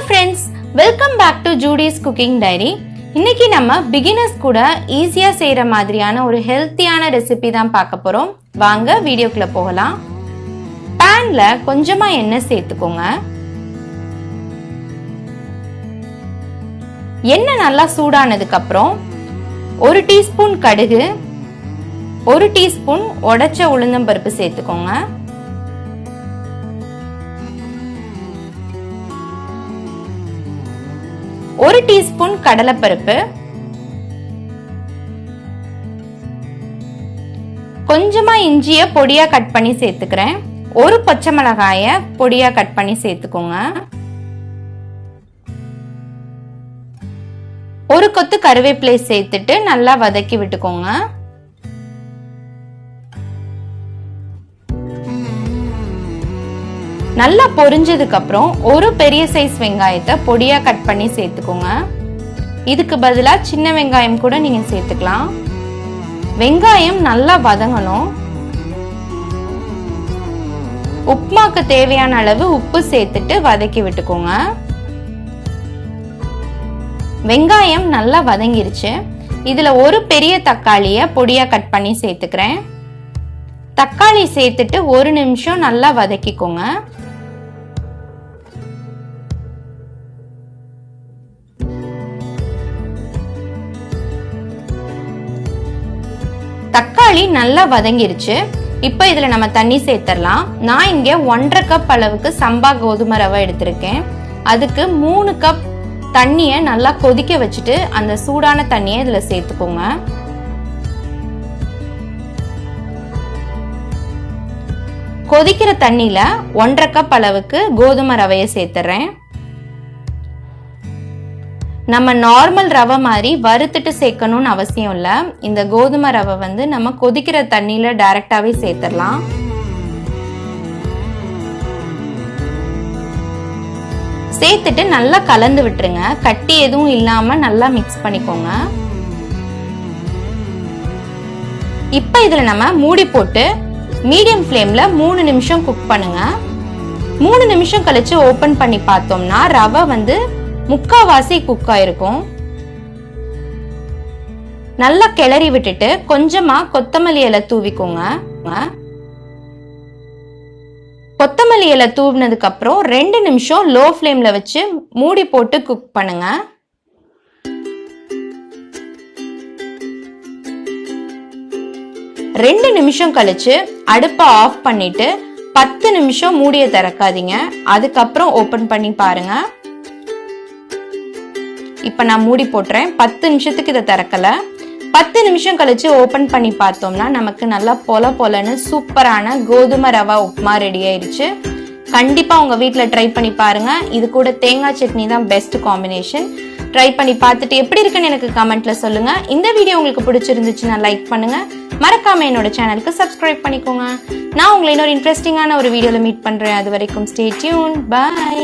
friends, welcome back to Judy's Cooking Diary. இன்னைக்கு நம்ம beginners கூட ஈஸியா செய்யற மாதிரியான ஒரு ஹெல்த்தியான ரெசிபி தான் பார்க்க போறோம். வாங்க வீடியோக்குள்ள போகலாம். பேன்ல கொஞ்சமா எண்ணெய் சேர்த்துக்கோங்க. எண்ணெய் நல்லா சூடானதுக்கு அப்புறம் 1 டீஸ்பூன் கடுகு, 1 டீஸ்பூன் உடைச்ச உளுந்தம்பருப்பு சேர்த்துக்கோங்க. ஒரு டீஸ்பூன் கடலைப்பருப்பு, கொஞ்சமா இஞ்சிய பொடியா கட் பண்ணி சேர்த்துக்கிறேன். ஒரு பச்சை மிளகாய பொடியா கட் பண்ணி சேர்த்துக்கோங்க. ஒரு கொத்து கருவேப்பிலை சேர்த்துட்டு நல்லா வதக்கி விட்டுக்கோங்க. நல்லா பொரிஞ்சதுக்கு அப்புறம் ஒரு பெரிய சைஸ் வெங்காயத்தை பொடியா கட் பண்ணி சேர்த்துக்கோங்க. இதுக்கு பதிலா சின்ன வெங்காயம் கூட நீங்க சேர்த்துக்கலாம். வெங்காயம் நல்லா வதங்கணும். உப்புமாக்கு தேவையான அளவு உப்பு சேர்த்துட்டு வதக்கி விட்டுக்கோங்க. வெங்காயம் நல்லா வதங்கிருச்சு. இதுல ஒரு பெரிய தக்காளிய பொடியா கட் பண்ணி சேர்த்துக்கிறேன். தக்காளி சேர்த்துட்டு 1 நிமிஷம் நல்லா வதக்கிக்கோங்க. தக்காளி நல்லா வதங்கிருச்சு. இப்போ இதுல நம்ம தண்ணி சேர்த்தரலாம். நான் இங்க 1.5 கப் அளவுக்கு சம்பா கோதுமை ரவை எடுத்திருக்கேன். அதுக்கு 3 கப் தண்ணிய நல்லா கொதிக்க வச்சுட்டு அந்த சூடான தண்ணியை இதுல சேர்த்துக்கோங்க. கொதிக்கிற தண்ணியில 1.5 கப் அளவுக்கு கோதுமை ரவையை சேர்த்துறேன். நம்ம நார்மல் ரவை மாதிரி வறுத்துட்டு சேர்க்கணும்னு அவசியம் இல்ல. இந்த கோதுமை ரவை வந்து நம்ம கொதிக்கிற தண்ணியில டைரக்டாவே சேர்த்துடலாம். சேர்த்துட்டு நல்லா கலந்து விட்டுருங்க. கட்டி எதுவும் இல்லாம நல்லா மிக்ஸ் பண்ணிக்கோங்க. இப்ப இதுல நம்ம மூடி போட்டு மீடியம் ஃப்ளேம்ல 3 நிமிஷம் குக் பண்ணுங்க. 3 நிமிஷம் கழிச்சு ஓபன் பண்ணி பார்த்தோம்னா ரவை வந்து முக்காவாசி குக் ஆயிருக்கும். நல்லா கிளறி விட்டுட்டு கொஞ்சமா கொத்தமல்லி இலை தூவிக்கோங்க. கொத்தமல்லி இலை தூவினதுக்கு அப்புறம் 2 நிமிஷம் லோ ஃப்ளேம்ல வச்சு மூடி போட்டு குக் பண்ணுங்க. ரெண்டு நிமிஷம் கழிச்சு அடுப்பை ஆஃப் பண்ணிட்டு 10 நிமிஷம் மூடிய திறக்காதீங்க. அதுக்கப்புறம் ஓபன் பண்ணி பாருங்க. இப்ப நான் மூடி போட்டுறேன். 10 நிமிஷத்துக்கு இதை திறக்கல. 10 நிமிஷம் கழிச்சு ஓபன் பண்ணி பார்த்தோம்னா நமக்கு நல்லா பொல பொலன்னு சூப்பரான கோதுமை ரவா உப்புமா ரெடி ஆயிடுச்சு. கண்டிப்பா உங்க வீட்டுல ட்ரை பண்ணி பாருங்க. இது கூட தேங்காய் சட்னி தான் பெஸ்ட் காம்பினேஷன். ட்ரை பண்ணி பார்த்துட்டு எப்படி இருக்குன்னு எனக்கு கமெண்ட்ல சொல்லுங்க. இந்த வீடியோ உங்களுக்கு பிடிச்சிருந்துச்சுன்னா லைக் பண்ணுங்க. மறக்காம என்னோட சேனலுக்கு சப்ஸ்கிரைப் பண்ணிக்கோங்க. நான் உங்களை இன்னொரு இன்ட்ரெஸ்டிங்கான ஒரு வீடியோல மீட் பண்றேன். அது வரைக்கும் ஸ்டே டியூன். பை.